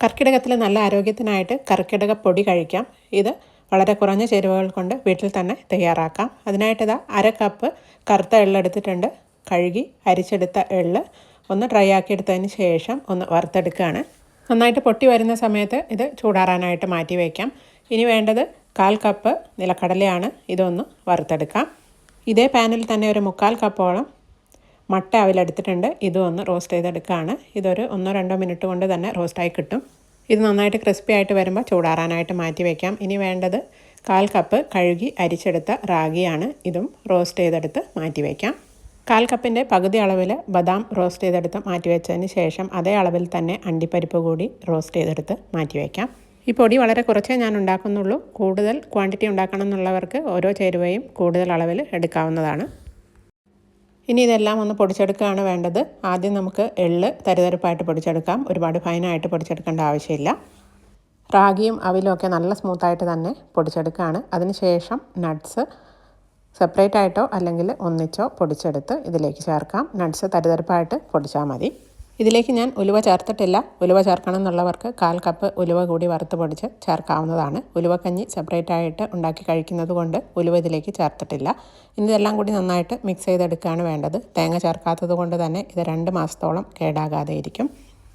കർക്കിടകത്തിൽ നല്ല ആരോഗ്യത്തിനായിട്ട് കർക്കിടക പൊടി കഴിക്കാം. ഇത് വളരെ കുറഞ്ഞ ചേരുവകൾ കൊണ്ട് വീട്ടിൽ തന്നെ തയ്യാറാക്കാം. അതിനായിട്ട് ഇതാ 1/2 കപ്പ് കറുത്ത എള്ളെടുത്തിട്ടുണ്ട്. കഴുകി അരിച്ചെടുത്ത എള്ള് ഒന്ന് ഡ്രൈ ആക്കി എടുത്തതിന് ശേഷം ഒന്ന് വറുത്തെടുക്കുകയാണ്. നന്നായിട്ട് പൊട്ടി വരുന്ന സമയത്ത് ഇത് ചൂടാറാനായിട്ട് മാറ്റി വയ്ക്കാം. ഇനി വേണ്ടത് 1/4 കപ്പ് നിലക്കടലയാണ്. ഇതൊന്ന് വറുത്തെടുക്കാം. ഇതേ പാനിൽ തന്നെ ഒരു 1/4 കപ്പോളം മട്ട അവിലെടുത്തിട്ടുണ്ട്. ഇതും ഒന്ന് റോസ്റ്റ് ചെയ്തെടുക്കുകയാണ്. ഇതൊരു 1-2 മിനിറ്റ് കൊണ്ട് തന്നെ റോസ്റ്റായി കിട്ടും. ഇത് നന്നായിട്ട് ക്രിസ്പി ആയിട്ട് വരുമ്പോൾ ചൂടാറാനായിട്ട് മാറ്റി വയ്ക്കാം. ഇനി വേണ്ടത് 1/4 കപ്പ് കഴുകി അരിച്ചെടുത്ത റാഗിയാണ്. ഇതും റോസ്റ്റ് ചെയ്തെടുത്ത് മാറ്റി വയ്ക്കാം. 1/4 കപ്പിൻ്റെ പകുതി അളവിൽ ബദാം റോസ്റ്റ് ചെയ്തെടുത്ത് മാറ്റി വെച്ചതിന് ശേഷം അതേ അളവിൽ തന്നെ അണ്ടിപ്പരിപ്പ് കൂടി റോസ്റ്റ് ചെയ്തെടുത്ത് മാറ്റി വയ്ക്കാം. ഈ പൊടി വളരെ കുറച്ചേ ഞാൻ ഉണ്ടാക്കുന്നുള്ളൂ. കൂടുതൽ ക്വാണ്ടിറ്റി ഉണ്ടാക്കണം എന്നുള്ളവർക്ക് ഓരോ ചേരുവയും കൂടുതൽ അളവിൽ എടുക്കാവുന്നതാണ്. ഇനി ഇതെല്ലാം ഒന്ന് പൊടിച്ചെടുക്കുകയാണ് വേണ്ടത്. ആദ്യം നമുക്ക് എള്ള് തരിതരിപ്പായിട്ട് പൊടിച്ചെടുക്കാം. ഒരുപാട് ഫൈനായിട്ട് പൊടിച്ചെടുക്കേണ്ട ആവശ്യമില്ല. റാഗിയും അവിലും ഒക്കെ നല്ല സ്മൂത്തായിട്ട് തന്നെ പൊടിച്ചെടുക്കുകയാണ്. അതിനുശേഷം നട്ട്സ് സെപ്പറേറ്റ് ആയിട്ടോ അല്ലെങ്കിൽ ഒന്നിച്ചോ പൊടിച്ചെടുത്ത് ഇതിലേക്ക് ചേർക്കാം. നട്ട്സ് തരിതരിപ്പായിട്ട് പൊടിച്ചാൽ മതി. ഇതിലേക്ക് ഞാൻ ഉലുവ ചേർത്തിട്ടില്ല. ഉലുവ ചേർക്കണം എന്നുള്ളവർക്ക് 1/4 കപ്പ് ഉലുവ കൂടി വറുത്ത് പൊടിച്ച് ചേർക്കാവുന്നതാണ്. ഉലുവക്കഞ്ഞി സെപ്പറേറ്റ് ആയിട്ട് ഉണ്ടാക്കി കഴിക്കുന്നത് കൊണ്ട് ഉലുവ ഇതിലേക്ക് ചേർത്തിട്ടില്ല. ഇനി ഇതെല്ലാം കൂടി നന്നായിട്ട് മിക്സ് ചെയ്തെടുക്കുകയാണ് വേണ്ടത്. തേങ്ങ ചേർക്കാത്തത് കൊണ്ട് തന്നെ ഇത് 2 മാസത്തോളം കേടാകാതെ ഇരിക്കും.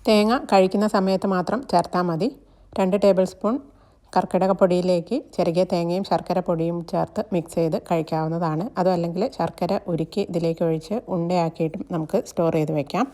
തേങ്ങ കഴിക്കുന്ന സമയത്ത് മാത്രം ചേർത്താൽ മതി. 2 ടേബിൾ സ്പൂൺ കർക്കിടക പൊടിയിലേക്ക് ചെറിയ തേങ്ങയും ശർക്കര പൊടിയും ചേർത്ത് മിക്സ് ചെയ്ത് കഴിക്കാവുന്നതാണ്. അതും അല്ലെങ്കിൽ ശർക്കര ഉരുക്കി ഇതിലേക്ക് ഒഴിച്ച് ഉണ്ടയാക്കിയിട്ടും നമുക്ക് സ്റ്റോർ ചെയ്ത് വെക്കാം.